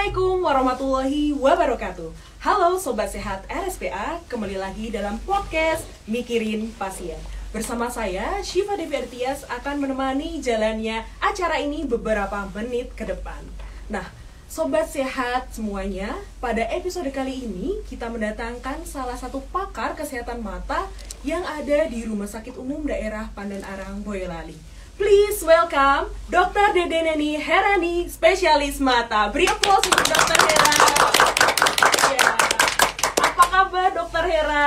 Assalamualaikum warahmatullahi wabarakatuh. Halo Sobat Sehat RSPA, kembali lagi dalam podcast Mikirin Pasien. Bersama saya, Syifa Devi Artias akan menemani jalannya acara ini beberapa menit ke depan. Nah, Sobat Sehat semuanya, pada episode kali ini kita mendatangkan salah satu pakar kesehatan mata yang ada di Rumah Sakit Umum Daerah Pandan Arang, Boyolali. Please welcome Dr. Dedeneni Herani, spesialis mata. Beri aplaus untuk Dr. Hera. Ya. Apa kabar Dr. Hera?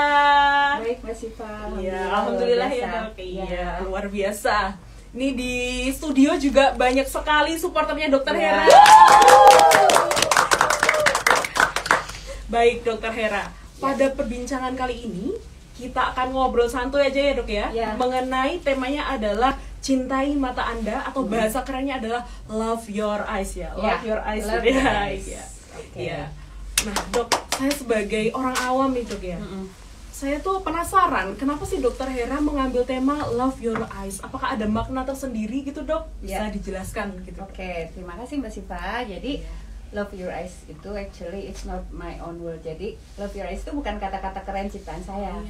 Baik, Mbak Syifa. Iya, alhamdulillah ya Dok. Iya, luar biasa. Ini di studio juga banyak sekali supporternya Dr. Hera. Baik Dr. Hera, pada perbincangan kali ini kita akan ngobrol santuy aja ya Dok ya. Mengenai temanya adalah cintai mata Anda, atau bahasa kerennya adalah love your eyes ya. Love your eyes. Love your eyes. Iya. Nah Dok, saya sebagai orang awam nih Dok ya, saya tuh penasaran kenapa sih Dr. Hera mengambil tema love your eyes. Apakah ada makna tersendiri gitu Dok? Bisa dijelaskan gitu. Oke, terima kasih Mbak Syifa. Jadi love your eyes itu actually it's not my own word. Jadi love your eyes itu bukan kata-kata keren ciptaan saya.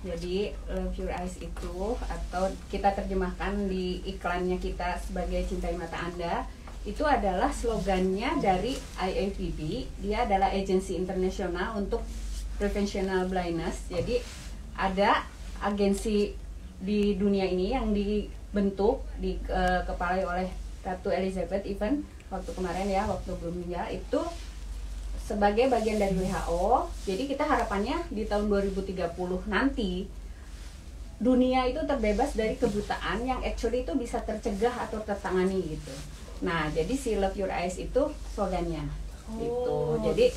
Jadi love your eyes itu, atau kita terjemahkan di iklannya kita sebagai cintai mata Anda, itu adalah slogannya dari IAPB. Dia adalah agensi internasional untuk preventional blindness. Jadi ada agensi di dunia ini yang dibentuk, dikepalai oleh Ratu Elizabeth even waktu kemarin ya, waktu belum meninggal, itu sebagai bagian dari WHO. Jadi kita harapannya di tahun 2030 nanti dunia itu terbebas dari kebutaan yang actually itu bisa tercegah atau tertangani gitu. Nah, jadi si love your eyes itu slogannya gitu. Jadi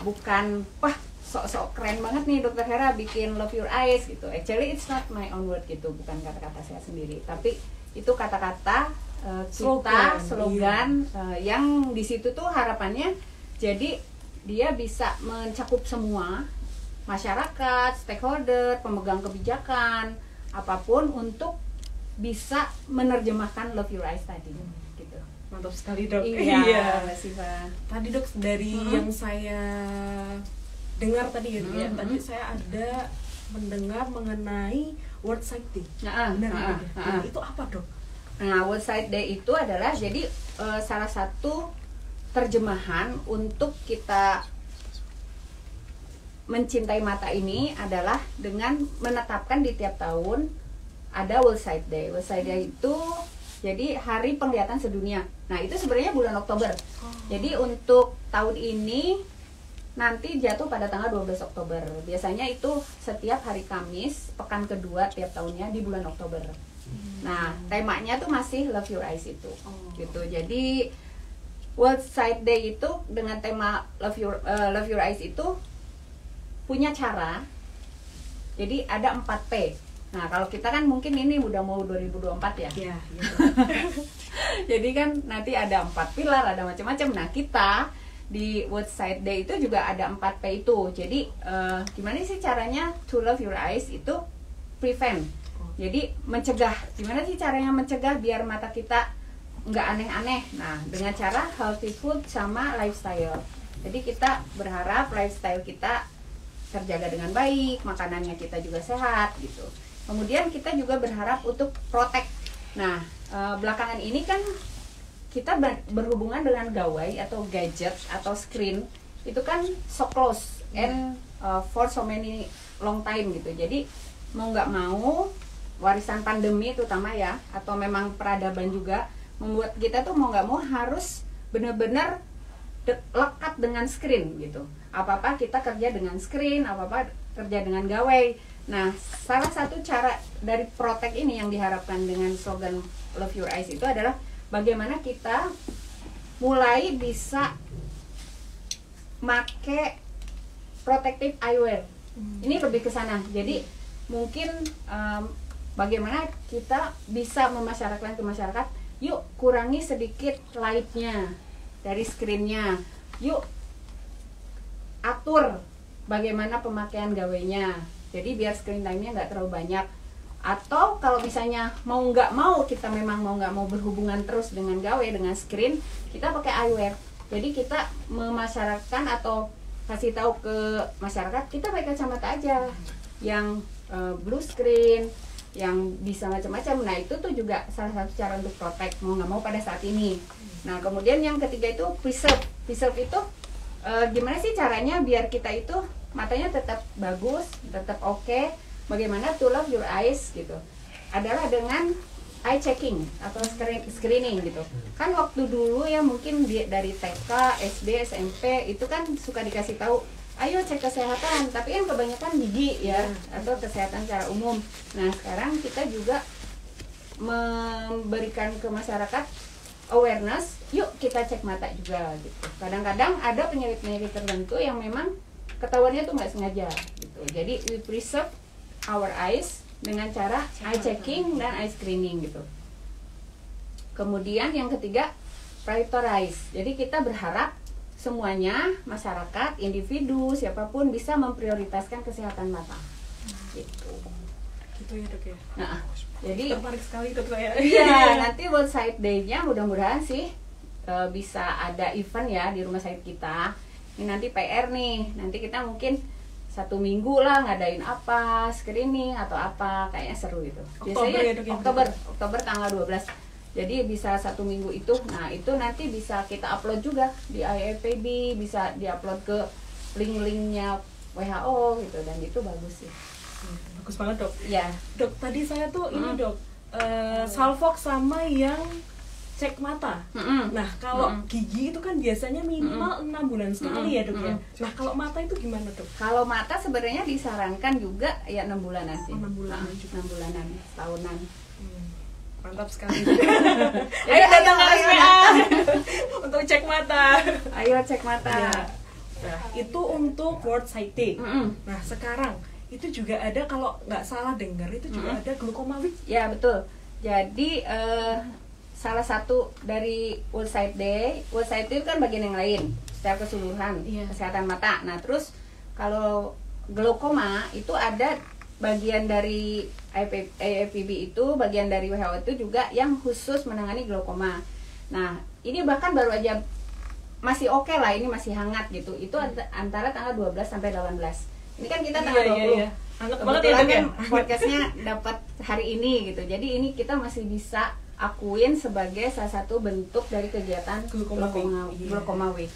bukan wah sok-sok keren banget nih Dr. Hera bikin love your eyes gitu. Actually it's not my own word gitu, bukan kata-kata saya sendiri, tapi itu kata-kata slogan yang di situ tuh harapannya jadi dia bisa mencakup semua masyarakat, stakeholder, pemegang kebijakan, apapun untuk bisa menerjemahkan love your eyes tadi gitu. Mantap sekali Dok. Iya, Mbak Syifa. Tadi Dok, dari yang saya dengar tadi ya, tadi saya ada mendengar mengenai World Sight Day. Benar ya? Itu apa Dok? Nah, World Sight Day itu adalah jadi salah satu terjemahan untuk kita mencintai mata ini adalah dengan menetapkan di tiap tahun ada World Sight Day. World Sight Day itu jadi hari penglihatan sedunia. Nah, itu sebenarnya bulan Oktober. Jadi untuk tahun ini nanti jatuh pada tanggal 12 Oktober. Biasanya itu setiap hari Kamis, pekan kedua tiap tahunnya di bulan Oktober. Nah, temanya tuh masih Love Your Eyes itu. Gitu. Jadi World Sight Day itu dengan tema Love Your Eyes itu punya cara. Jadi ada 4P. Nah, kalau kita kan mungkin ini udah mau 2024 ya. Iya, gitu. Jadi kan nanti ada 4 pilar, ada macam-macam. Nah, kita di World Sight Day itu juga ada 4P itu. Jadi gimana sih caranya to love your eyes itu prevent. Jadi mencegah. Gimana sih caranya mencegah biar mata kita nggak aneh-aneh? Nah, dengan cara healthy food sama lifestyle. Jadi kita berharap lifestyle kita terjaga dengan baik, makanannya kita juga sehat gitu. Kemudian kita juga berharap untuk protect. Nah, belakangan ini kan kita berhubungan dengan gawai atau gadget atau screen itu kan so close and for so many long time gitu. Jadi mau nggak mau warisan pandemi terutama ya, atau memang peradaban juga membuat kita tuh mau nggak mau harus benar-benar lekat dengan screen gitu. Apa-apa kita kerja dengan screen, apa-apa kerja dengan gawai. Nah, salah satu cara dari protect ini yang diharapkan dengan slogan Love Your Eyes itu adalah bagaimana kita mulai bisa make protective eyewear. Ini lebih ke sana. Jadi mungkin bagaimana kita bisa memasyarakatkan ke masyarakat, yuk kurangi sedikit lightnya dari screennya, yuk atur bagaimana pemakaian gawainya, jadi biar screen time-nya nggak terlalu banyak. Atau kalau misalnya mau nggak mau kita memang mau nggak mau berhubungan terus dengan gawe, dengan screen, kita pakai eyewear. Jadi kita memasyarakatkan atau kasih tahu ke masyarakat kita pakai kacamata aja yang blue screen, yang bisa macam-macam. Nah itu tuh juga salah satu cara untuk protect mau nggak mau pada saat ini. Nah kemudian yang ketiga itu preserve. Preserve itu gimana sih caranya biar kita itu matanya tetap bagus, tetap oke. Bagaimana to love your eyes gitu. Adalah dengan eye checking atau screening gitu. Kan waktu dulu ya mungkin dari TK, SD, SMP itu kan suka dikasih tahu, ayo cek kesehatan, tapi kan kebanyakan gigi ya atau kesehatan secara umum. Nah, sekarang kita juga memberikan ke masyarakat awareness, yuk kita cek mata juga gitu. Kadang-kadang ada penyakit-penyakit tertentu yang memang ketahuannya tuh nggak sengaja gitu. Jadi we preserve our eyes dengan cara eye checking dan eye screening gitu. Kemudian yang ketiga prioritize. Jadi kita berharap semuanya masyarakat, individu, siapapun bisa memprioritaskan kesehatan mata. Gitu. Gitu ya dok ya. Nah, jadi tertarik sekali dok saya. Iya, nanti buat side day-nya mudah-mudahan sih bisa ada event ya di rumah sakit kita. Ini nanti PR nih. Nanti kita mungkin 1 minggu lah ngadain apa, screening atau apa, kayaknya seru itu. Biasanya ya, dok, ya, Oktober tanggal 12. Jadi bisa 1 minggu itu. Nah, itu nanti bisa kita upload juga di IFPB, bisa diupload ke link-linknya WHO gitu, dan itu bagus sih. Bagus banget dok. Ya. Dok, tadi saya tuh ini dok, Salfox sama yang cek mata. Nah, kalau gigi itu kan biasanya minimal 6 bulan sekali ya dok ya. Nah, kalau mata itu gimana dok? Kalau mata sebenarnya disarankan juga ya 6 bulanan sih. 6 bulanan juga. 6 bulanan, tahunan. Mantap sekali. Ayo datang ke SPA untuk cek mata. Ayo cek mata. Ya. Nah, itu untuk World Sight Day. Nah, sekarang itu juga ada, kalau nggak salah dengar itu juga ada Glaucoma Week. Ya betul. Jadi salah satu dari World Sight Day itu kan bagian yang lain secara keseluruhan kesehatan mata. Nah terus kalau glaukoma itu ada bagian dari IFPB itu, bagian dari WHO itu juga yang khusus menangani glaukoma. Nah ini bahkan baru aja masih oke lah, ini masih hangat gitu. Itu antara tanggal 12 sampai 18. Ini kan kita tanggal 20. Hangat banget ya, kan podcastnya dapat hari ini gitu. Jadi ini kita masih bisa akuin sebagai salah satu bentuk dari kegiatan Glaucoma Week.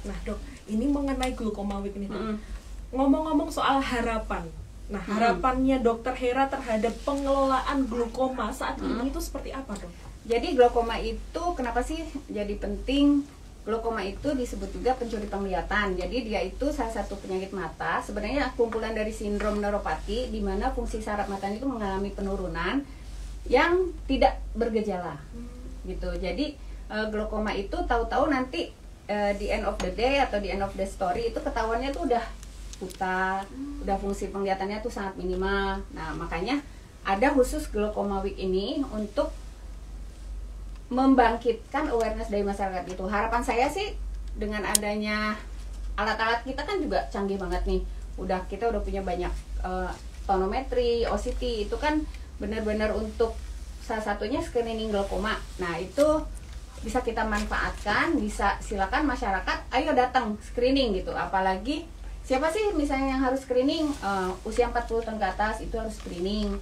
Nah dok, ini mengenai Glaucoma Week ini dok. Ngomong-ngomong soal harapan. Nah harapannya Dokter Hera terhadap pengelolaan glaukoma saat ini itu seperti apa dok? Jadi glaukoma itu kenapa sih jadi penting? Glaukoma itu disebut juga pencuri penglihatan. Jadi dia itu salah satu penyakit mata. Sebenarnya kumpulan dari sindrom neuropati di mana fungsi saraf mata itu mengalami penurunan yang tidak bergejala gitu. Jadi glaukoma itu tahu-tahu nanti di end of the day atau di end of the story itu ketahuannya tuh udah buta, udah fungsi penglihatannya tuh sangat minimal. Nah makanya ada khusus Glaucoma Week ini untuk membangkitkan awareness dari masyarakat itu. Harapan saya sih dengan adanya alat-alat kita kan juga canggih banget nih. Kita udah punya banyak tonometri, OCT, itu kan benar-benar untuk salah satunya screening glaukoma. Nah itu bisa kita manfaatkan, bisa silakan masyarakat ayo datang screening gitu. Apalagi siapa sih misalnya yang harus screening, usia 40 tahun ke atas itu harus screening,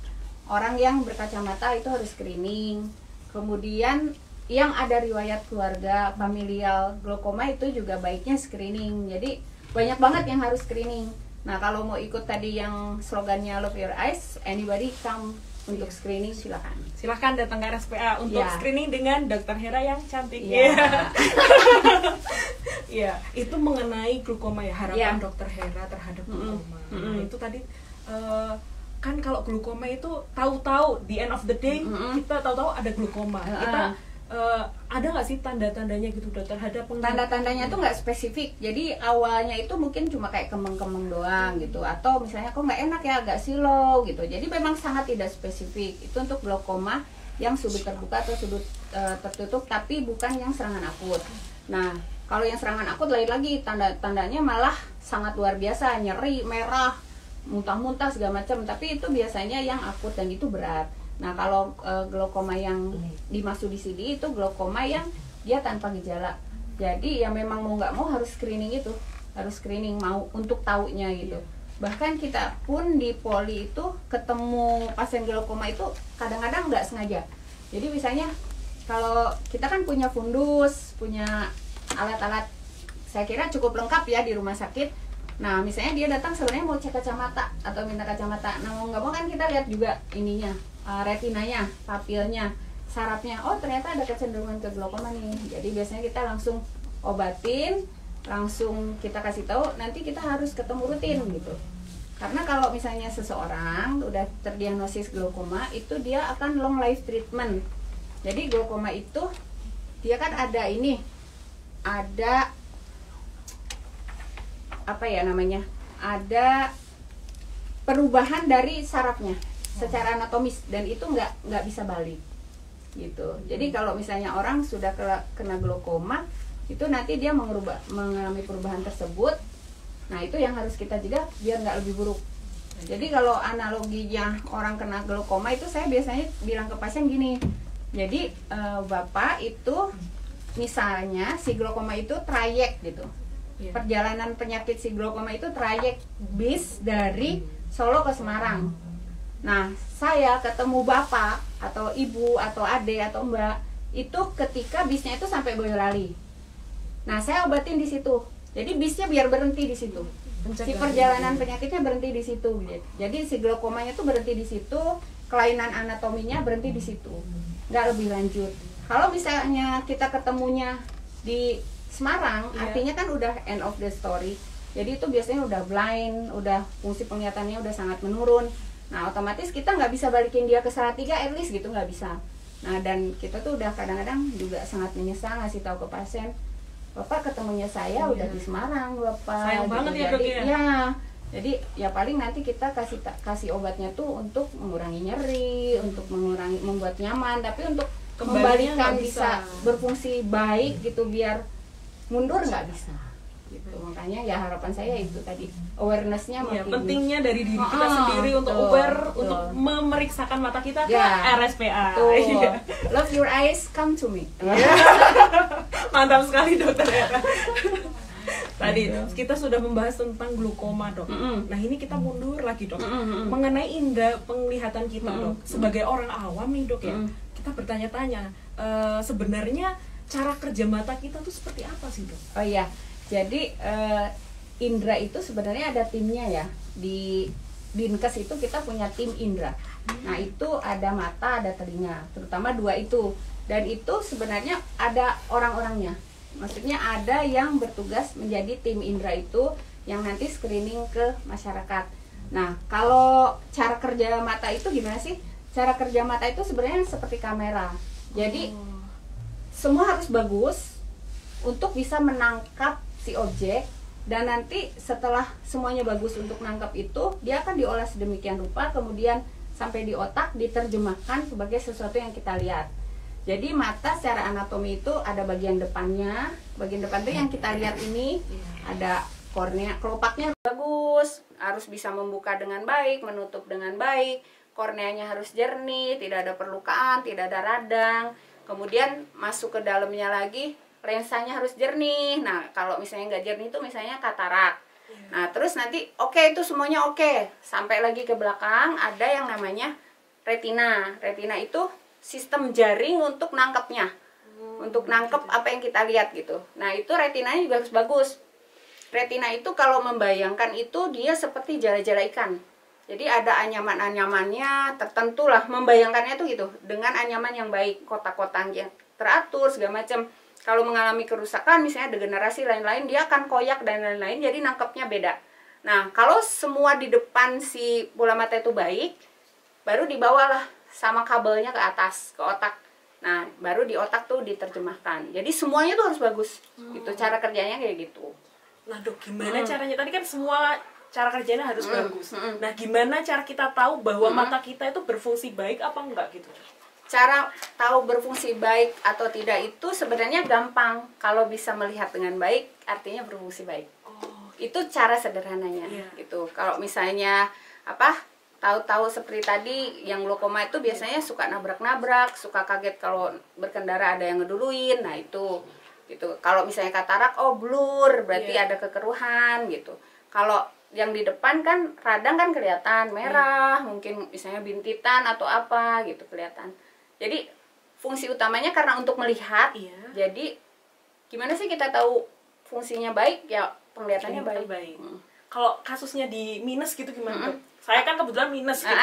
orang yang berkacamata itu harus screening, kemudian yang ada riwayat keluarga familial glaukoma itu juga baiknya screening. Jadi banyak banget yang harus screening. Nah kalau mau ikut tadi yang slogannya Love Your Eyes, anybody come untuk screening, silahkan datang ke RSPA untuk screening dengan Dokter Hera yang cantik. Iya, itu mengenai glaukoma ya, harapan Dokter Hera terhadap glaukoma. Nah, itu tadi kan kalau glaukoma itu tahu-tahu di end of the day kita tahu-tahu ada glaukoma. Kita ada nggak sih tanda-tandanya gitu terhadap tanda-tandanya tuh nggak spesifik. Jadi awalnya itu mungkin cuma kayak kemeng-kemeng doang gitu, atau misalnya kok nggak enak ya, agak silau gitu. Jadi memang sangat tidak spesifik. Itu untuk glaukoma yang sudut terbuka atau sudut tertutup, tapi bukan yang serangan akut. Nah kalau yang serangan akut lain lagi, tanda-tandanya malah sangat luar biasa, nyeri, merah, muntah-muntah segala macam. Tapi itu biasanya yang akut dan itu berat. Nah kalau glaukoma yang dimaksud di sini itu glaukoma yang dia tanpa gejala. Jadi ya memang mau nggak mau harus screening itu, harus screening mau untuk taunya gitu. Bahkan kita pun di poli itu ketemu pasien glaukoma itu kadang-kadang nggak sengaja. Jadi misalnya kalau kita kan punya fundus, punya alat-alat, saya kira cukup lengkap ya di rumah sakit. Nah misalnya dia datang sebenarnya mau cek kacamata atau minta kacamata, nah mau nggak mau kan kita lihat juga ininya, retinanya, papilnya, sarafnya. Oh ternyata ada kecenderungan ke glaukoma nih. Jadi biasanya kita langsung obatin, langsung kita kasih tahu, nanti kita harus ketemu rutin gitu. Karena kalau misalnya seseorang udah terdiagnosis glaukoma, itu dia akan long life treatment. Jadi glaukoma itu dia kan ada ini, ada apa ya namanya, ada perubahan dari sarafnya secara anatomis, dan itu nggak bisa balik gitu. Jadi kalau misalnya orang sudah kena glaukoma, itu nanti dia mengalami perubahan tersebut. Nah itu yang harus kita cegah biar nggak lebih buruk. Jadi kalau analoginya orang kena glaukoma itu, saya biasanya bilang ke pasien gini. Jadi bapak itu misalnya si glaukoma itu trayek gitu. Perjalanan penyakit si glaukoma itu trayek bis dari Solo ke Semarang. Nah saya ketemu bapak atau ibu atau adik atau mbak itu ketika bisnya itu sampai Boyolali. Nah saya obatin di situ. Jadi bisnya biar berhenti di situ. Si perjalanan penyakitnya berhenti di situ. Jadi si glaukomanya tuh berhenti di situ, kelainan anatominya berhenti di situ. Nggak lebih lanjut. Kalau misalnya kita ketemunya di Semarang, artinya kan udah end of the story. Jadi itu biasanya udah blind, udah fungsi penglihatannya udah sangat menurun. Nah otomatis kita nggak bisa balikin dia ke Salatiga, at least gitu nggak bisa. Nah dan kita tuh udah kadang-kadang juga sangat menyesal ngasih tahu ke pasien, Bapak ketemunya saya udah di Semarang, Bapak. Sayang banget gitu. ya dok ya. Ya, jadi ya paling nanti kita kasih obatnya tuh untuk mengurangi nyeri, untuk membuat nyaman, tapi untuk membalikan bisa berfungsi baik gitu, biar mundur nggak bisa. Gitu. Makanya ya harapan saya itu tadi, awarenessnya makin pentingnya dari diri kita sendiri untuk aware, untuk memeriksakan mata kita ke RSPA. Love your eyes, come to me. Mantap sekali dokter ya. Tadi kita sudah membahas tentang glaukoma dok. Nah ini kita mundur lagi dok, mengenai indera penglihatan kita dok. Sebagai orang awam nih dok ya, kita bertanya-tanya sebenarnya cara kerja mata kita tuh seperti apa sih dok? Oh iya, jadi indera itu sebenarnya ada timnya ya. Di Dinkes itu kita punya tim indera. Nah itu ada mata, ada telinga, terutama dua itu. Dan itu sebenarnya ada orang-orangnya. Maksudnya ada yang bertugas menjadi tim indera itu, yang nanti screening ke masyarakat. Nah kalau cara kerja mata itu gimana sih? Cara kerja mata itu sebenarnya seperti kamera. Jadi semua harus bagus untuk bisa menangkap si objek, dan nanti setelah semuanya bagus untuk nangkap itu, dia akan diolah sedemikian rupa, kemudian sampai di otak diterjemahkan sebagai sesuatu yang kita lihat. Jadi mata secara anatomi itu ada bagian depannya, bagian depan itu yang kita lihat ini, ada kornea, kelopaknya bagus, harus bisa membuka dengan baik, menutup dengan baik, korneanya harus jernih, tidak ada perlukaan, tidak ada radang, kemudian masuk ke dalamnya lagi, lensanya harus jernih. Nah kalau misalnya nggak jernih itu misalnya katarak. Nah terus nanti itu semuanya sampai lagi ke belakang ada yang namanya retina. Retina itu sistem jaring untuk nangkepnya, untuk nangkep apa yang kita lihat gitu. Nah itu retinanya juga harus bagus. Retina itu kalau membayangkan itu dia seperti jala-jala ikan. Jadi ada anyaman-anyamannya tertentu lah, membayangkannya tuh gitu, dengan anyaman yang baik, kotak-kotak yang teratur segala macam. Kalau mengalami kerusakan misalnya degenerasi lain-lain, dia akan koyak dan lain-lain, jadi nangkepnya beda. Nah kalau semua di depan si bola mata itu baik, baru dibawalah sama kabelnya ke atas, ke otak. Nah baru di otak tuh diterjemahkan. Jadi semuanya tuh harus bagus. Itu cara kerjanya kayak gitu. Nah dok, gimana caranya? Tadi kan semua cara kerjanya harus bagus. Nah gimana cara kita tahu bahwa mata kita itu berfungsi baik apa enggak gitu? Cara tahu berfungsi baik atau tidak itu sebenarnya gampang. Kalau bisa melihat dengan baik, artinya berfungsi baik. Itu cara sederhananya. Gitu. Kalau misalnya tahu-tahu seperti tadi yang glaukoma itu biasanya suka nabrak-nabrak, suka kaget kalau berkendara ada yang ngeduluin. Nah itu gitu. Kalau misalnya katarak, oh blur, berarti ada kekeruhan gitu. Kalau yang di depan kan radang kan kelihatan merah, mungkin misalnya bintitan atau apa gitu kelihatan. Jadi fungsi utamanya karena untuk melihat. Jadi gimana sih kita tahu fungsinya baik? Ya penglihatannya baik. Kalau kasusnya di minus gitu gimana, Dok? Saya kan kebetulan minus gitu.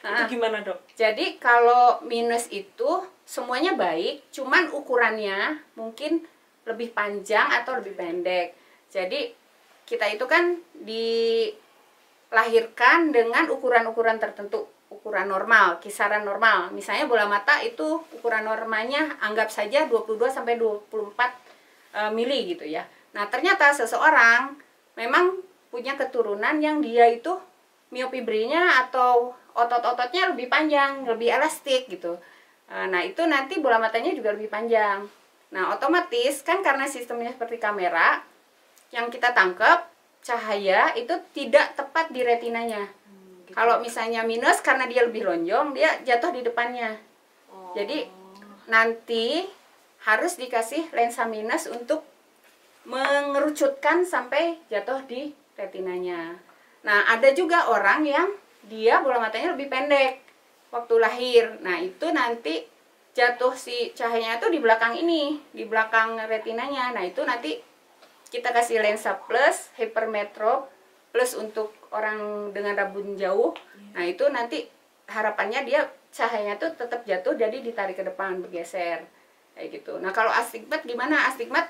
Itu gimana, Dok? Jadi kalau minus itu semuanya baik, cuman ukurannya mungkin lebih panjang atau lebih pendek. Jadi kita itu kan dilahirkan dengan ukuran-ukuran tertentu, ukuran normal, kisaran normal. Misalnya bola mata itu ukuran normalnya anggap saja 22 sampai 24 mili gitu ya. Nah, ternyata seseorang memang punya keturunan yang dia itu miofibrinya atau otot-ototnya lebih panjang, lebih elastik gitu. Nah, itu nanti bola matanya juga lebih panjang. Nah, otomatis kan karena sistemnya seperti kamera, yang kita tangkap cahaya itu tidak tepat di retinanya. Gitu. Kalau misalnya minus karena dia lebih lonjong, dia jatuh di depannya. Jadi nanti harus dikasih lensa minus untuk mengerucutkan sampai jatuh di retinanya. Nah, ada juga orang yang dia bola matanya lebih pendek waktu lahir. Nah, itu nanti jatuh si cahayanya itu di belakang ini, di belakang retinanya. Nah, itu nanti kita kasih lensa plus, hypermetrop plus untuk orang dengan rambut jauh. Nah, itu nanti harapannya dia cahayanya tuh tetap jatuh, jadi ditarik ke depan, bergeser kayak gitu. Nah, kalau astigmat gimana? Astigmat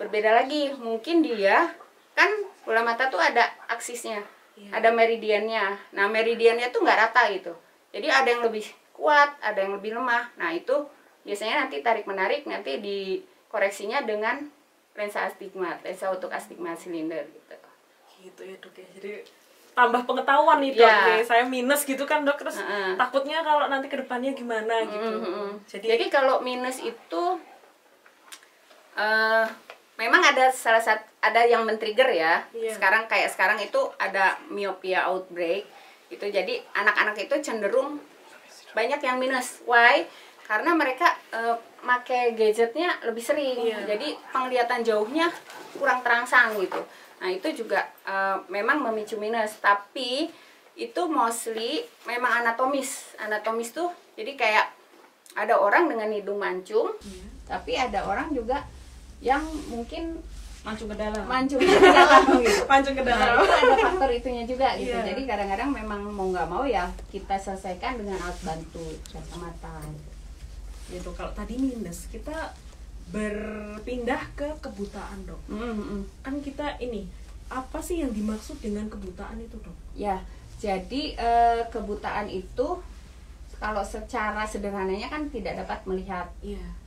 berbeda lagi. Mungkin dia kan bola mata tuh ada aksisnya, ada meridiannya. Nah, meridiannya tuh nggak rata gitu. Jadi ada yang lebih kuat, ada yang lebih lemah. Nah, itu biasanya nanti tarik-menarik, nanti dikoreksinya dengan lensa astigmat, lensa untuk astigmat silinder gitu. Gitu ya, Dok ya. Jadi tambah pengetahuan nih, Dok. Saya minus gitu kan, Dok. Terus takutnya kalau nanti ke depannya gimana gitu. Jadi kalau minus itu memang ada ada yang men-trigger ya. Sekarang itu ada myopia outbreak gitu. Jadi anak-anak itu cenderung banyak yang minus. Why? Karena mereka pakai gadgetnya lebih sering. Jadi penglihatan jauhnya kurang terangsang gitu. Nah, itu juga memang memicu minus, tapi itu mostly memang anatomis. Anatomis tuh jadi kayak ada orang dengan hidung mancung, tapi ada orang juga yang mungkin mancung ke dalam gitu. Mancung ke dalam. Nah, itu ada faktor itunya juga gitu. Jadi kadang-kadang memang mau nggak mau ya kita selesaikan dengan alat bantu kacamata gitu. Kalau tadi minus, kita berpindah ke kebutaan, Dok. Kan kita ini, apa sih yang dimaksud dengan kebutaan itu, Dok? Ya, jadi kebutaan itu kalau secara sederhananya kan tidak dapat melihat.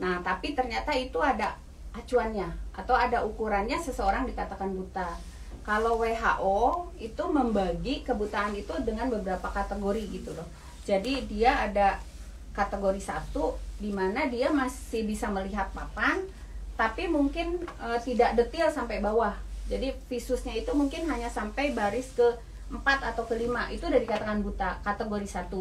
Nah, tapi ternyata itu ada acuannya atau ada ukurannya seseorang dikatakan buta. Kalau WHO itu membagi kebutaan itu dengan beberapa kategori gitu loh. Jadi dia ada kategori 1 di mana dia masih bisa melihat papan, tapi mungkin tidak detail sampai bawah. Jadi visusnya itu mungkin hanya sampai baris ke 4 atau ke 5. Itu udah dikatakan buta, kategori 1.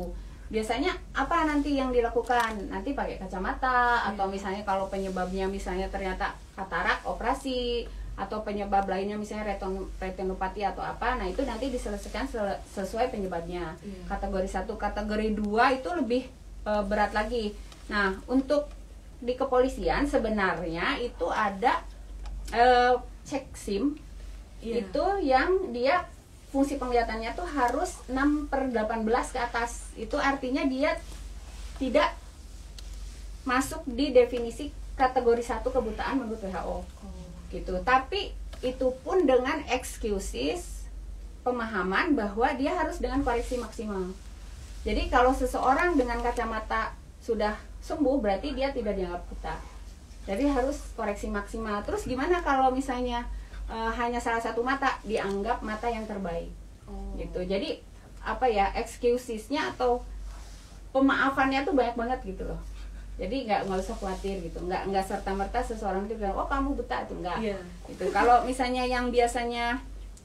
Biasanya apa nanti yang dilakukan? Nanti pakai kacamata, atau misalnya kalau penyebabnya misalnya ternyata katarak, operasi, atau penyebab lainnya misalnya retinopati atau apa. Nah, itu nanti diselesaikan sesuai penyebabnya. Kategori 1, kategori 2 itu lebih berat lagi. Nah, untuk di kepolisian sebenarnya itu ada cek SIM. Itu yang dia fungsi penglihatannya tuh harus 6/18 ke atas. Itu artinya dia tidak masuk di definisi kategori 1 kebutaan menurut WHO. Gitu. Tapi itu pun dengan excuses pemahaman bahwa dia harus dengan koreksi maksimal. Jadi kalau seseorang dengan kacamata sudah sembuh, berarti dia tidak dianggap buta. Jadi harus koreksi maksimal. Terus gimana kalau misalnya hanya salah satu mata, dianggap mata yang terbaik. Gitu. Jadi apa ya, excusesnya atau pemaafannya tuh banyak banget gitu loh. Jadi nggak usah khawatir gitu, nggak serta merta seseorang itu bilang oh kamu buta, itu enggak. Gitu. Kalau misalnya yang biasanya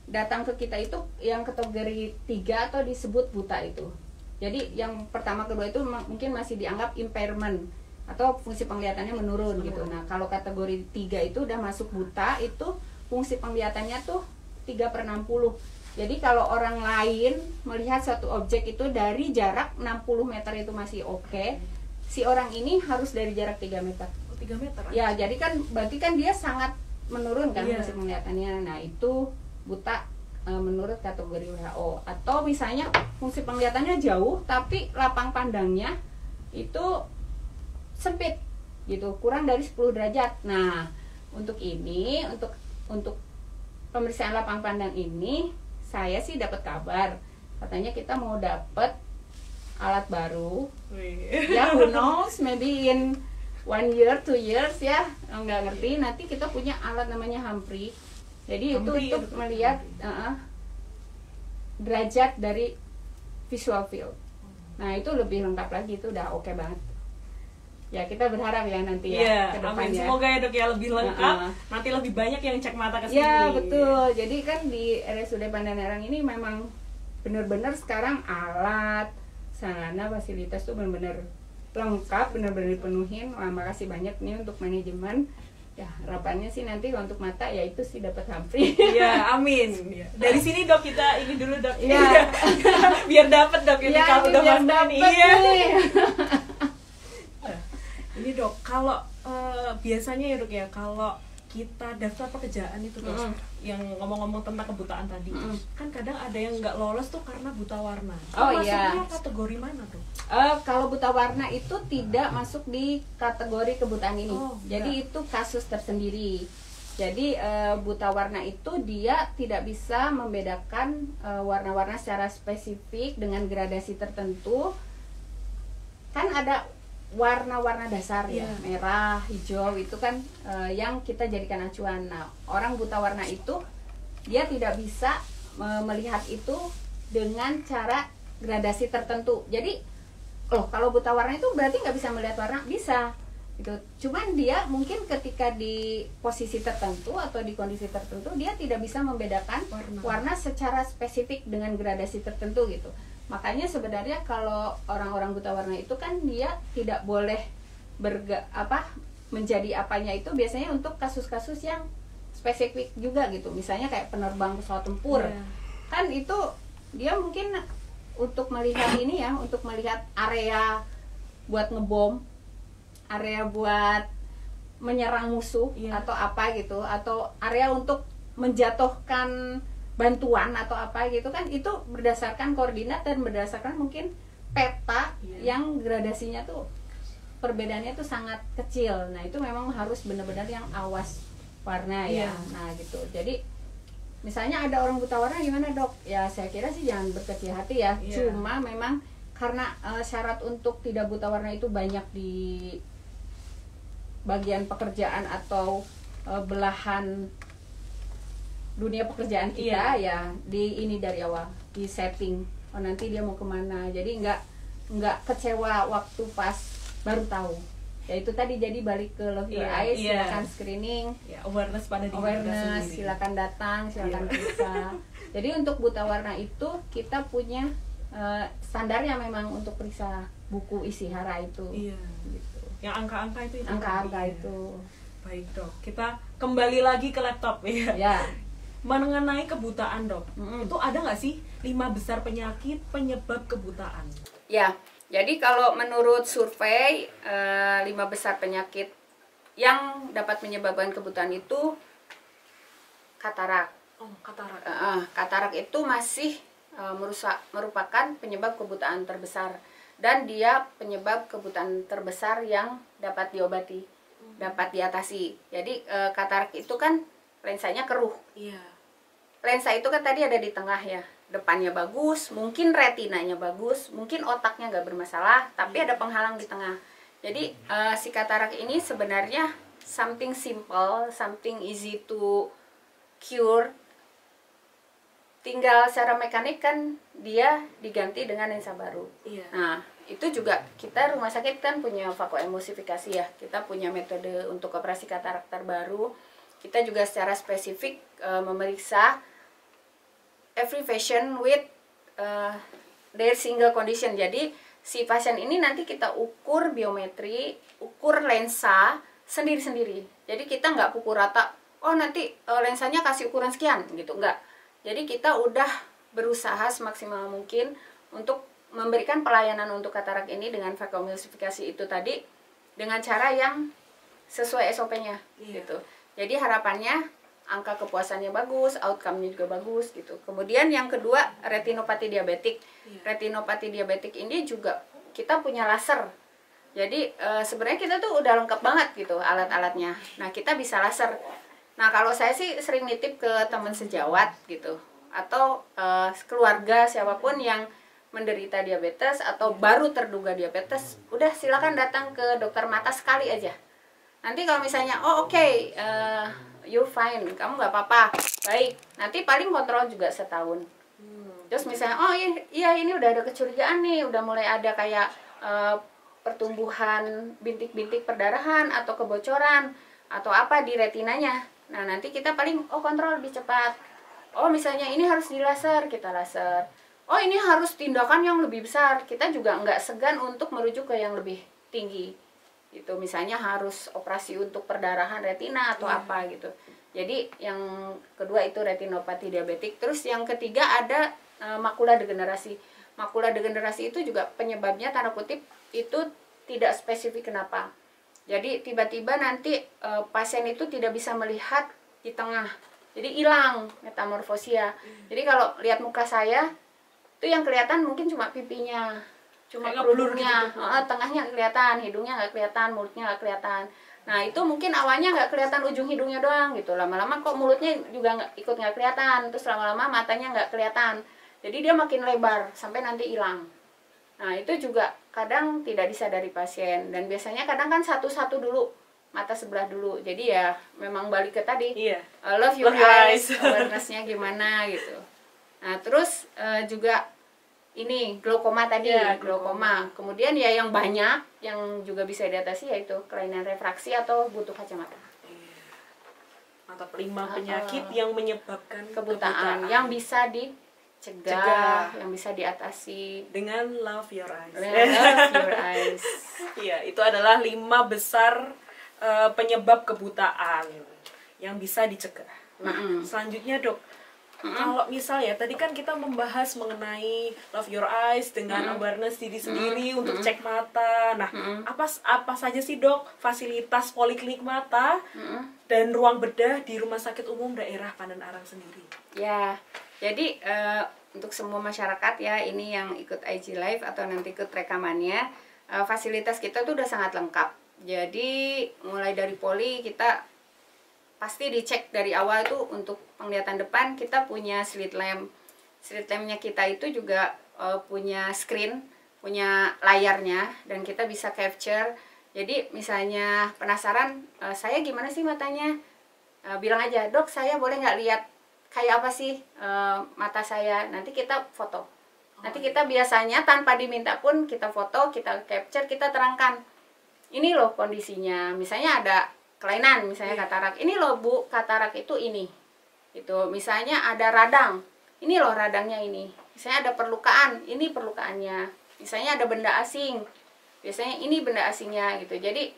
datang ke kita itu yang kategori 3 atau disebut buta itu. Jadi yang pertama kedua itu mungkin masih dianggap impairment. atau fungsi penglihatannya menurun gitu. Nah, kalau kategori 3 itu udah masuk buta, itu fungsi penglihatannya tuh 3/60. Jadi kalau orang lain melihat satu objek itu dari jarak 60 meter itu masih oke, si orang ini harus dari jarak 3 meter. 3 meter. Ya, jadi kan berarti kan dia sangat menurun kan Iya. fungsi penglihatannya. Nah, itu buta menurut kategori WHO. Atau misalnya fungsi penglihatannya jauh tapi lapang pandangnya itu sempit gitu, kurang dari 10 derajat. Nah, untuk ini, untuk pemeriksaan lapang pandang ini, saya sih dapat kabar katanya kita mau dapat alat baru. Ya, who knows, maybe in 1 year, 2 years ya, nggak ngerti. Nanti kita punya alat namanya Humphrey. Jadi Humphrey itu untuk melihat derajat dari visual field. Nah, itu lebih lengkap lagi, itu udah oke banget. Ya, kita berharap ya nanti ya ke amin. depannya. Semoga ya dok ya lebih lengkap. Nanti lebih banyak yang cek mata ke sini. Ya, betul. Jadi kan di RSUD Pandanerang ini memang benar-benar sekarang alat, sarana, fasilitas tuh benar-benar lengkap, benar-benar dipenuhin. Wah, makasih banyak nih untuk manajemen. Ya, harapannya sih nanti untuk mata ya itu sih dapat Humphrey. Iya, amin. Dari sini dok kita ini dulu dok. Iya. Biar dapat dok ini Ya, kalau udah biar masuk dapet ini. Iya. nih. Ini dok, kalau biasanya ya dok ya, kalau kita daftar pekerjaan itu dok, yang ngomong-ngomong tentang kebutaan tadi, kan kadang ada yang nggak lolos tuh karena buta warna. Oh, masuknya iya. kategori mana dok? Kalau buta warna itu tidak masuk di kategori kebutaan ini. Oh, jadi itu kasus tersendiri. Jadi buta warna itu dia tidak bisa membedakan warna-warna secara spesifik dengan gradasi tertentu. Kan ada warna-warna dasar ya, merah, hijau, itu kan yang kita jadikan acuan. Nah, orang buta warna itu dia tidak bisa melihat itu dengan cara gradasi tertentu. Jadi kalau buta warna itu berarti nggak bisa melihat warna, bisa gitu. Cuman dia mungkin ketika di posisi tertentu atau di kondisi tertentu dia tidak bisa membedakan warna secara spesifik dengan gradasi tertentu gitu. Makanya sebenarnya kalau orang-orang buta warna itu kan dia tidak boleh menjadi apanya itu biasanya untuk kasus-kasus yang spesifik juga gitu. Misalnya kayak penerbang pesawat tempur. Kan itu dia mungkin untuk melihat ini ya, untuk melihat area buat ngebom, area buat menyerang musuh atau apa gitu, atau area untuk menjatuhkan bantuan atau apa gitu kan, itu berdasarkan koordinat dan berdasarkan mungkin peta yang gradasinya tuh perbedaannya tuh sangat kecil. Nah, itu memang harus benar-benar yang awas warna ya. Nah, gitu. Jadi misalnya ada orang buta warna gimana dok? Ya saya kira sih jangan berkecil hati ya. Cuma memang karena syarat untuk tidak buta warna itu banyak di bagian pekerjaan atau belahan dunia pekerjaan kita ya, di ini dari awal di setting. Oh, nanti dia mau kemana? Jadi nggak kecewa waktu pas baru tahu. Ya itu tadi, jadi balik ke Love Your Eyes, silakan screening, awareness pada diri awareness, silakan datang, silakan periksa. Jadi untuk buta warna itu kita punya standarnya memang untuk periksa buku isi hara itu. Gitu. Yang angka-angka itu. Angka-angka itu. Baik dok, kita kembali lagi ke laptop ya. Mengenai kebutaan dok, itu ada nggak sih 5 besar penyakit penyebab kebutaan? Ya, jadi kalau menurut survei 5 besar penyakit yang dapat menyebabkan kebutaan itu katarak. Oh, katarak. Katarak itu masih merupakan penyebab kebutaan terbesar, dan dia penyebab kebutaan terbesar yang dapat diobati, dapat diatasi. Jadi katarak itu kan lensanya keruh. Lensa itu kan tadi ada di tengah ya, depannya bagus, mungkin retinanya bagus, mungkin otaknya nggak bermasalah, tapi ada penghalang di tengah. Jadi si katarak ini sebenarnya something simple, something easy to cure. Tinggal secara mekanik kan dia diganti dengan lensa baru. Nah, itu juga kita rumah sakit kan punya vakoemulsifikasi ya, kita punya metode untuk operasi katarak terbaru. Kita juga secara spesifik memeriksa every patient with their single condition. Jadi si pasien ini nanti kita ukur biometri, ukur lensa sendiri-sendiri. Jadi kita nggak pukul rata, oh nanti lensanya kasih ukuran sekian gitu, enggak. Jadi kita udah berusaha semaksimal mungkin untuk memberikan pelayanan untuk katarak ini dengan vakuumemulsifikasi itu tadi dengan cara yang sesuai SOP-nya gitu. Jadi harapannya angka kepuasannya bagus, outcome-nya juga bagus gitu. Kemudian yang kedua, retinopati diabetik. Retinopati diabetik ini juga kita punya laser. Jadi sebenarnya kita tuh udah lengkap banget gitu alat-alatnya. Nah, kita bisa laser. Nah, kalau saya sih sering nitip ke teman sejawat gitu atau keluarga siapapun yang menderita diabetes atau baru terduga diabetes, udah silakan datang ke dokter mata sekali aja. Nanti kalau misalnya, oh oke, you're fine, kamu nggak apa-apa, baik. Nanti paling kontrol juga setahun. Terus misalnya, oh iya ini udah ada kecurigaan nih, udah mulai ada kayak pertumbuhan bintik-bintik perdarahan atau kebocoran atau apa di retinanya. Nah nanti kita paling, oh kontrol lebih cepat. Oh misalnya ini harus dilaser, kita laser. Oh ini harus tindakan yang lebih besar, kita juga nggak segan untuk merujuk ke yang lebih tinggi. Gitu, misalnya harus operasi untuk perdarahan retina atau apa gitu. Jadi yang kedua itu retinopati diabetik. Terus yang ketiga ada makula degenerasi. Makula degenerasi itu juga penyebabnya tanda kutip itu tidak spesifik kenapa. Jadi tiba-tiba nanti pasien itu tidak bisa melihat di tengah. Jadi hilang metamorfosia. Jadi kalau lihat muka saya itu yang kelihatan mungkin cuma pipinya, cuma kerudungnya, gitu. Tengahnya kelihatan, hidungnya nggak kelihatan, mulutnya nggak kelihatan. Nah itu mungkin awalnya nggak kelihatan ujung hidungnya doang gitu, lama-lama kok mulutnya juga ikut nggak kelihatan, terus lama-lama matanya nggak kelihatan, jadi dia makin lebar sampai nanti hilang. Nah itu juga kadang tidak disadari pasien, dan biasanya kadang kan satu-satu dulu, mata sebelah dulu, jadi ya memang balik ke tadi, love your eyes, awareness-nya gimana gitu. Nah terus juga ini glaukoma tadi, glaukoma. Kemudian ya yang banyak yang juga bisa diatasi yaitu kelainan refraksi atau butuh kacamata. Mantap, 5 penyakit yang menyebabkan kebutaan yang bisa dicegah, yang bisa diatasi dengan love your eyes. Love your eyes. Iya, itu adalah 5 besar penyebab kebutaan yang bisa dicegah. Nah, selanjutnya dok, kalau misal ya, tadi kan kita membahas mengenai love your eyes dengan awareness diri sendiri untuk cek mata. Nah, apa saja sih dok fasilitas poliklinik mata dan ruang bedah di Rumah Sakit Umum Daerah Pandan Arang sendiri? Ya, jadi untuk semua masyarakat ya, ini yang ikut IG Live atau nanti ikut rekamannya, fasilitas kita tuh udah sangat lengkap. Jadi mulai dari poli kita pasti dicek dari awal tuh. Untuk penglihatan depan kita punya slit lamp. Slit lampnya kita itu juga punya screen, punya layarnya, dan kita bisa capture. Jadi misalnya penasaran, saya gimana sih matanya, bilang aja, dok saya boleh nggak lihat kayak apa sih mata saya, nanti kita foto. Nanti kita biasanya tanpa diminta pun kita foto, kita capture, kita terangkan ini loh kondisinya. Misalnya ada kelainan, misalnya katarak, ini loh bu, katarak itu ini itu. Misalnya ada radang, ini loh radangnya ini. Misalnya ada perlukaan, ini perlukaannya. Misalnya ada benda asing, biasanya ini benda asingnya gitu. Jadi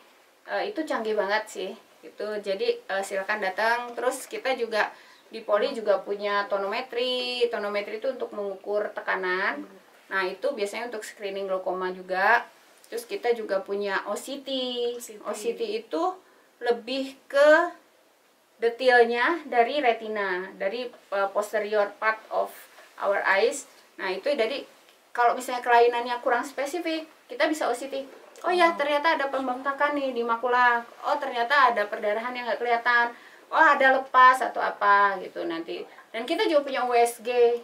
itu canggih banget sih gitu. Jadi silakan datang. Terus kita juga di poli juga punya tonometri. Tonometri itu untuk mengukur tekanan. Nah itu biasanya untuk screening glaukoma juga. Terus kita juga punya OCT. OCT itu lebih ke detailnya dari retina, dari posterior part of our eyes. Nah itu dari kalau misalnya kelainannya kurang spesifik, kita bisa OCT. Oh ya ternyata ada pembengkakan nih di makula. Oh ternyata ada perdarahan yang nggak kelihatan. Oh ada lepas atau apa gitu nanti. Dan kita juga punya USG.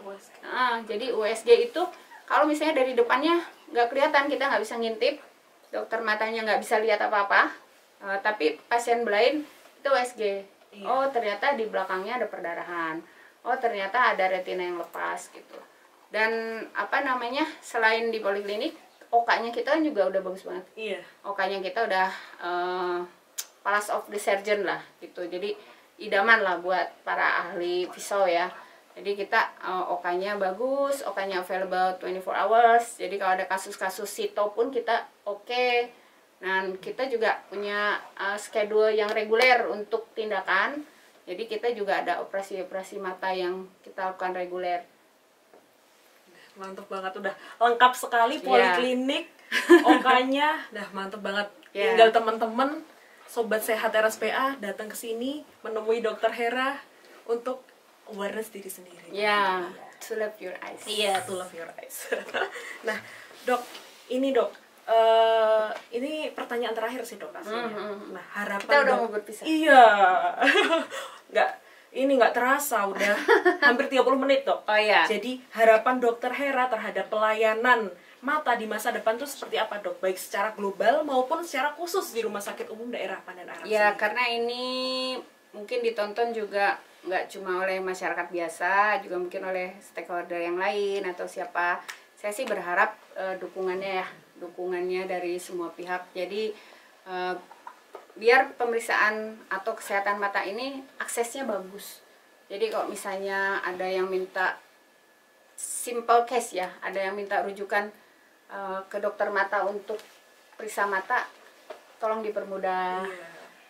Jadi USG itu kalau misalnya dari depannya nggak kelihatan, kita nggak bisa ngintip, dokter matanya nggak bisa lihat apa-apa. Tapi pasien blind itu USG. Oh ternyata di belakangnya ada perdarahan. Oh ternyata ada retina yang lepas gitu. Dan apa namanya, selain di poliklinik, OK-nya kita juga udah bagus banget. OK-nya kita udah pass of the surgeon lah gitu. Jadi idaman lah buat para ahli pisau ya. Jadi kita OK-nya bagus, OK-nya available 24 hours. Jadi kalau ada kasus-kasus sito pun kita oke. Dan kita juga punya schedule yang reguler untuk tindakan. Jadi kita juga ada operasi-operasi mata yang kita lakukan reguler. Mantap banget, udah lengkap sekali poliklinik, OK-nya, dah mantap banget. Tinggal teman-teman sobat sehat RSPA datang ke sini menemui Dokter Hera untuk awareness diri sendiri. Ya, to love your eyes. Iya, to love your eyes. Nah, Dok, ini Dok, ini pertanyaan terakhir sih Dok aslinya. Nah, harapan kita udah Dok, mau berpisah. Iya, nggak terasa udah hampir 30 menit Dok. Oh iya. Jadi harapan Dokter Hera terhadap pelayanan mata di masa depan tuh seperti apa Dok? Baik secara global maupun secara khusus di Rumah Sakit Umum Daerah Pandan Arang. Ya, karena ini mungkin ditonton juga nggak cuma oleh masyarakat biasa, juga mungkin oleh stakeholder yang lain atau siapa. Saya sih berharap dukungannya dari semua pihak. Jadi biar pemeriksaan atau kesehatan mata ini aksesnya bagus. Jadi kalau misalnya ada yang minta simple case ya, ada yang minta rujukan ke dokter mata untuk periksa mata, tolong dipermudah.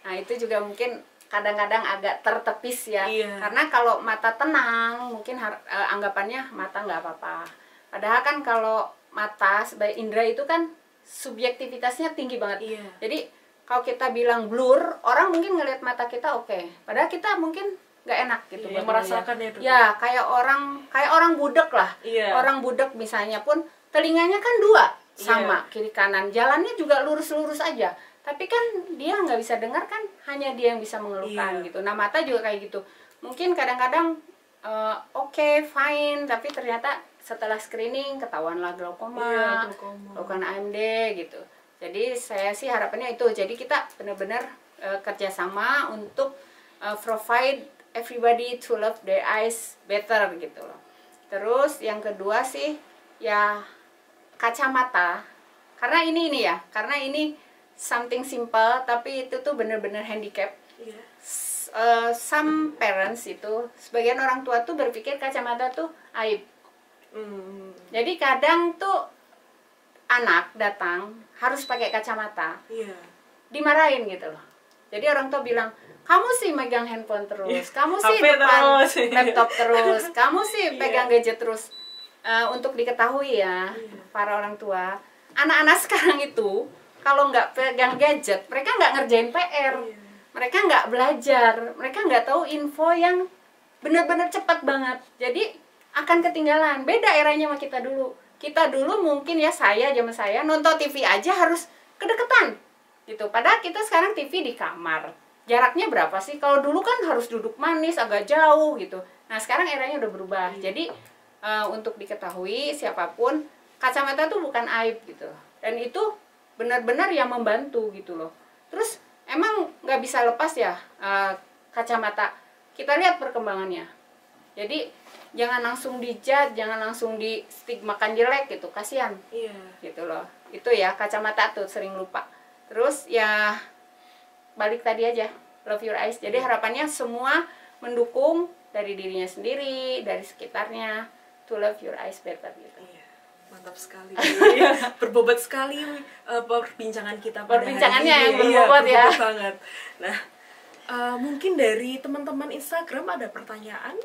Nah itu juga mungkin kadang-kadang agak tertepis ya, karena kalau mata tenang mungkin anggapannya mata nggak apa-apa. Padahal kan kalau mata sebagai indera itu kan subjektivitasnya tinggi banget. Jadi kalau kita bilang blur, orang mungkin ngelihat mata kita oke, padahal kita mungkin nggak enak gitu. Merasakannya itu. Ya kayak orang budek lah. Orang budek misalnya pun telinganya kan dua sama kiri kanan, jalannya juga lurus-lurus aja. Tapi kan dia nggak bisa dengar kan, hanya dia yang bisa mengeluhkan gitu. Nah mata juga kayak gitu. Mungkin kadang-kadang oke, fine, tapi ternyata setelah screening ketahuanlah glaukoma, bukan AMD gitu. Jadi saya sih harapannya itu. Jadi kita benar-benar kerjasama untuk provide everybody to love their eyes better gitu loh. Terus yang kedua sih ya kacamata. Karena ini something simple tapi itu tuh bener-bener handicap. Some parents itu, sebagian orang tua tuh berpikir kacamata tuh aib. Jadi kadang tuh anak datang harus pakai kacamata, dimarahin gitu loh. Jadi orang tua bilang, kamu sih megang handphone terus, kamu sih depan laptop terus, kamu sih pegang gadget terus. Untuk diketahui ya, para orang tua, anak-anak sekarang itu kalau nggak pegang gadget, mereka nggak ngerjain PR, mereka nggak belajar, mereka nggak tahu info yang benar-benar cepat banget. Jadi akan ketinggalan. Beda eranya sama kita dulu. Kita dulu mungkin ya, zaman saya nonton TV aja harus kedekatan gitu. Padahal kita sekarang TV di kamar. Jaraknya berapa sih? Kalau dulu kan harus duduk manis agak jauh gitu. Nah sekarang eranya udah berubah. Jadi untuk diketahui siapapun, kacamata tuh bukan aib gitu. Dan itu benar-benar yang membantu gitu loh. Terus emang nggak bisa lepas ya kacamata. Kita lihat perkembangannya. Jadi jangan langsung dijat, jangan langsung di stigmakan jelek gitu, kasihan. Gitu loh. Itu ya kacamata tuh sering lupa. Terus ya balik tadi aja, love your eyes. Jadi harapannya semua mendukung dari dirinya sendiri, dari sekitarnya, to love your eyes better gitu. Mantap sekali. Berbobot sekali perbincangan kita pada Perbincangannya hari yang berbobot ya. Banget. Nah, mungkin dari teman-teman Instagram ada pertanyaan?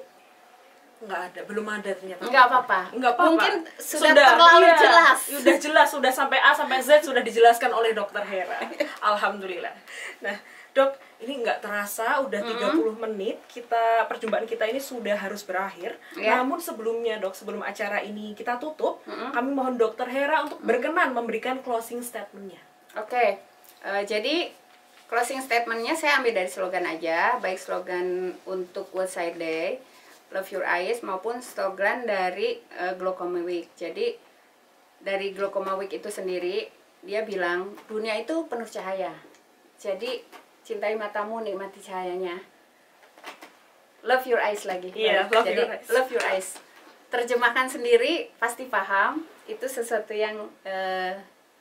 Nggak ada, belum ada ternyata. Nggak apa-apa. Mungkin sudah terlalu jelas. Sudah jelas, sudah sampai A sampai Z sudah dijelaskan oleh Dokter Hera. Alhamdulillah. Nah, Dok, ini nggak terasa udah 30 menit perjumpaan kita ini sudah harus berakhir. Namun sebelumnya Dok, sebelum acara ini kita tutup, kami mohon Dokter Hera untuk berkenan memberikan closing statement-nya. Oke. Jadi closing statement-nya saya ambil dari slogan aja, baik slogan untuk World Sight Day, Love Your Eyes, maupun slogan dari Glaucoma Week. Jadi dari Glaucoma Week itu sendiri dia bilang dunia itu penuh cahaya. Jadi cintai matamu, nikmati cahayanya. Love your eyes lagi. Jadi love your eyes. Terjemahkan sendiri pasti paham. Itu sesuatu yang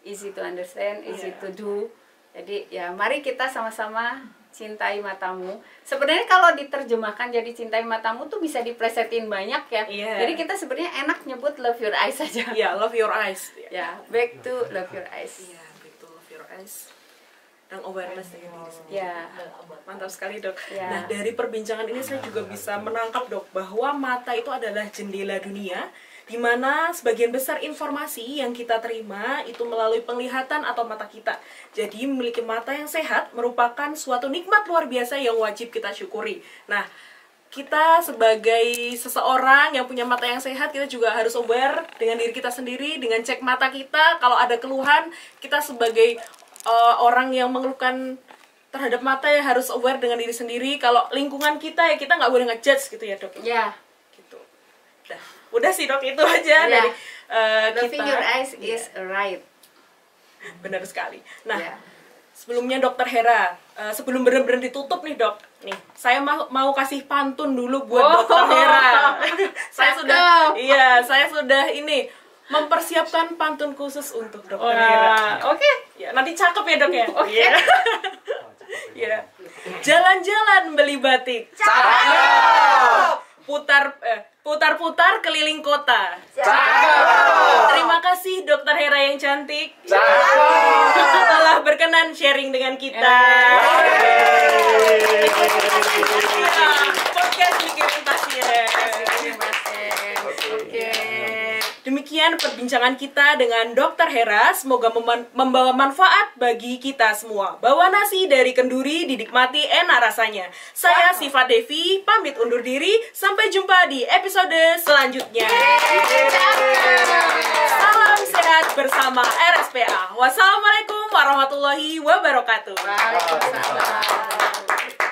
easy to understand, easy to do. Jadi ya mari kita sama-sama cintai matamu. Sebenarnya kalau diterjemahkan jadi cintai matamu tuh bisa diplesetin banyak ya. Jadi kita sebenarnya enak nyebut love your eyes saja. Iya, love your eyes. Ya, back to love your eyes. Iya, back to love your eyes. Dan awareness dengan diri sendiri. Ya. Mantap sekali, Dok. Ya. Nah, dari perbincangan ini saya juga bisa menangkap, Dok, bahwa mata itu adalah jendela dunia, di mana sebagian besar informasi yang kita terima itu melalui penglihatan atau mata kita. Jadi, memiliki mata yang sehat merupakan suatu nikmat luar biasa yang wajib kita syukuri. Nah, kita sebagai seseorang yang punya mata yang sehat, kita juga harus aware dengan diri kita sendiri, dengan cek mata kita. Kalau ada keluhan, kita sebagai orang yang mengeluhkan terhadap mata ya harus aware dengan diri sendiri. Kalau lingkungan kita ya kita nggak boleh ngejudge gitu ya, Dok. Ya. Gitu. Udah sih, Dok, itu aja dari Loving kita. your eyes is right. Benar sekali. Nah, sebelumnya Dokter Hera, sebelum benar-benar ditutup nih, Dok. Nih, saya mau kasih pantun dulu buat Dokter Hera. saya sudah ini mempersiapkan pantun khusus untuk Dokter Hera. Oke. Ya, nanti cakep ya, Dok ya. Oke. Ya. Jalan-jalan beli batik. Cakep. Putar-putar keliling kota. Cakep. Terima kasih Dokter Hera yang cantik. Cakep. Telah berkenan sharing dengan kita. Podcast Mikirin Pasien. Oke. Demikian perbincangan kita dengan Dokter Hera. Semoga membawa manfaat bagi kita semua. Bawa nasi dari kenduri, dinikmati enak rasanya. Saya Siva Devi, pamit undur diri. Sampai jumpa di episode selanjutnya. Salam sehat bersama RSPA. Wassalamualaikum warahmatullahi wabarakatuh. Waalaikumsalam.